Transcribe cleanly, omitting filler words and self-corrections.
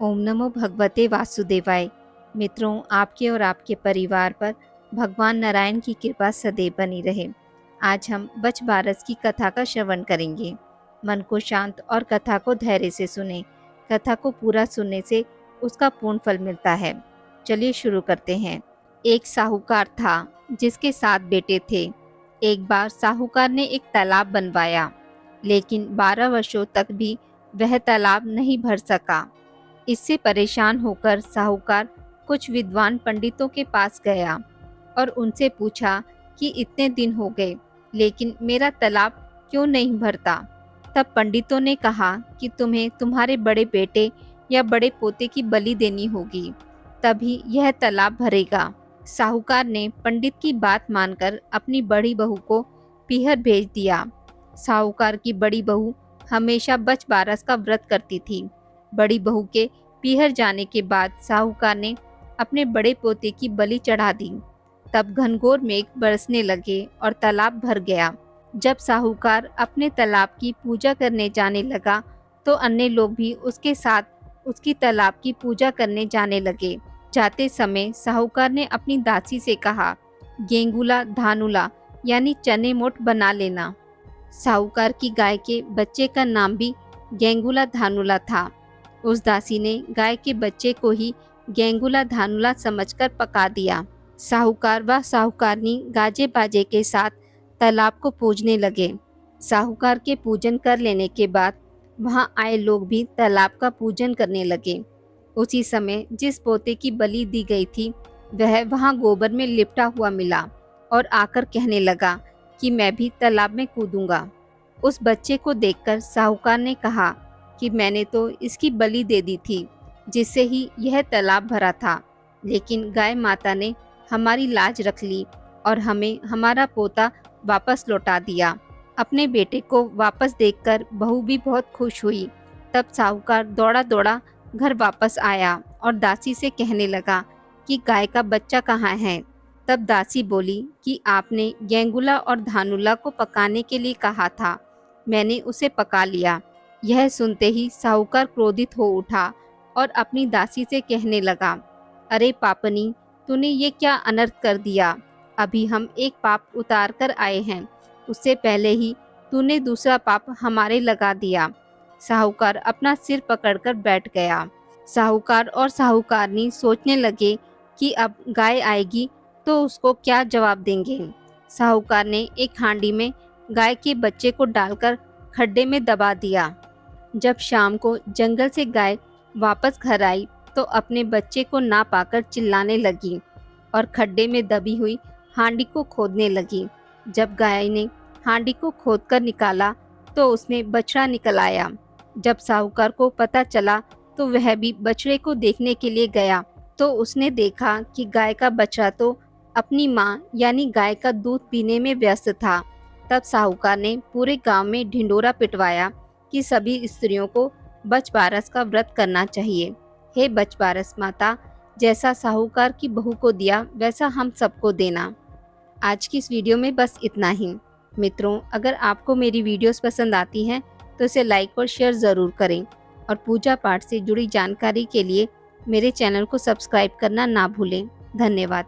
ओम नमो भगवते वासुदेवाय। मित्रों, आपके और आपके परिवार पर भगवान नारायण की कृपा सदैव बनी रहे। आज हम बच बारस की कथा का श्रवण करेंगे। मन को शांत और कथा को धैर्य से सुने। कथा को पूरा सुनने से उसका पूर्ण फल मिलता है। चलिए शुरू करते हैं। एक साहूकार था जिसके 7 बेटे थे। एक बार साहूकार ने एक तालाब बनवाया, लेकिन 12 वर्षों तक भी वह तालाब नहीं भर सका। इससे परेशान होकर साहूकार कुछ विद्वान पंडितों के पास गया और उनसे पूछा कि इतने दिन हो गए लेकिन मेरा तालाब क्यों नहीं भरता। तब पंडितों ने कहा कि तुम्हें तुम्हारे बड़े बेटे या बड़े पोते की बलि देनी होगी, तभी यह तालाब भरेगा। साहूकार ने पंडित की बात मानकर अपनी बड़ी बहू को पीहर भेज दिया। साहूकार की बड़ी बहू हमेशा बच बारस का व्रत करती थी। बड़ी बहू के पीहर जाने के बाद साहूकार ने अपने बड़े पोते की बलि चढ़ा दी। तब घनघोर मेघ बरसने लगे और तालाब भर गया। जब साहूकार अपने तालाब की पूजा करने जाने लगा तो अन्य लोग भी उसके साथ उसकी तालाब की पूजा करने जाने लगे। जाते समय साहूकार ने अपनी दासी से कहा, गेंगुला धानुला यानी चने मोट बना लेना। साहूकार की गाय के बच्चे का नाम भी गेंगुला धानुला था। उस दासी ने गाय के बच्चे को ही गेंगुला धानुला समझकर पका दिया। साहूकार व साहूकारनी गाजे बाजे के साथ तालाब को पूजने लगे। साहूकार के पूजन कर लेने के बाद वहां आए लोग भी तालाब का पूजन करने लगे। उसी समय जिस पोते की बलि दी गई थी वह वहां गोबर में लिपटा हुआ मिला और आकर कहने लगा कि मैं भी तालाब में कूदूंगा। उस बच्चे को देखकर साहूकार ने कहा कि मैंने तो इसकी बलि दे दी थी, जिससे ही यह तालाब भरा था, लेकिन गाय माता ने हमारी लाज रख ली और हमें हमारा पोता वापस लौटा दिया। अपने बेटे को वापस देखकर बहू भी बहुत खुश हुई। तब साहूकार दौड़ा दौड़ा घर वापस आया और दासी से कहने लगा कि गाय का बच्चा कहाँ है। तब दासी बोली कि आपने गेंगुला और धानुला को पकाने के लिए कहा था, मैंने उसे पका लिया। यह सुनते ही साहूकार क्रोधित हो उठा और अपनी दासी से कहने लगा, अरे पापनी, तूने ये क्या अनर्थ कर दिया। अभी हम एक पाप उतार कर आए हैं, उससे पहले ही तूने दूसरा पाप हमारे लगा दिया। साहूकार अपना सिर पकड़कर बैठ गया। साहूकार और साहूकारनी सोचने लगे कि अब गाय आएगी तो उसको क्या जवाब देंगे। साहूकार ने एक हांडी में गाय के बच्चे को डालकर खड्डे में दबा दिया। जब शाम को जंगल से गाय वापस घर आई तो अपने बच्चे को ना पाकर चिल्लाने लगी और खड्डे में दबी हुई हांडी को खोदने लगी। जब गाय ने हांडी को खोदकर निकाला तो उसमें बछड़ा निकल आया। जब साहूकार को पता चला तो वह भी बछड़े को देखने के लिए गया तो उसने देखा कि गाय का बछड़ा तो अपनी माँ यानी गाय का दूध पीने में व्यस्त था। तब साहूकार ने पूरे गांव में ढिंडोरा पिटवाया कि सभी स्त्रियों को बच बारस का व्रत करना चाहिए। हे बच बारस माता, जैसा साहूकार की बहू को दिया वैसा हम सबको देना। आज की इस वीडियो में बस इतना ही। मित्रों, अगर आपको मेरी वीडियोस पसंद आती हैं तो इसे लाइक और शेयर ज़रूर करें और पूजा पाठ से जुड़ी जानकारी के लिए मेरे चैनल को सब्सक्राइब करना ना भूलें। धन्यवाद।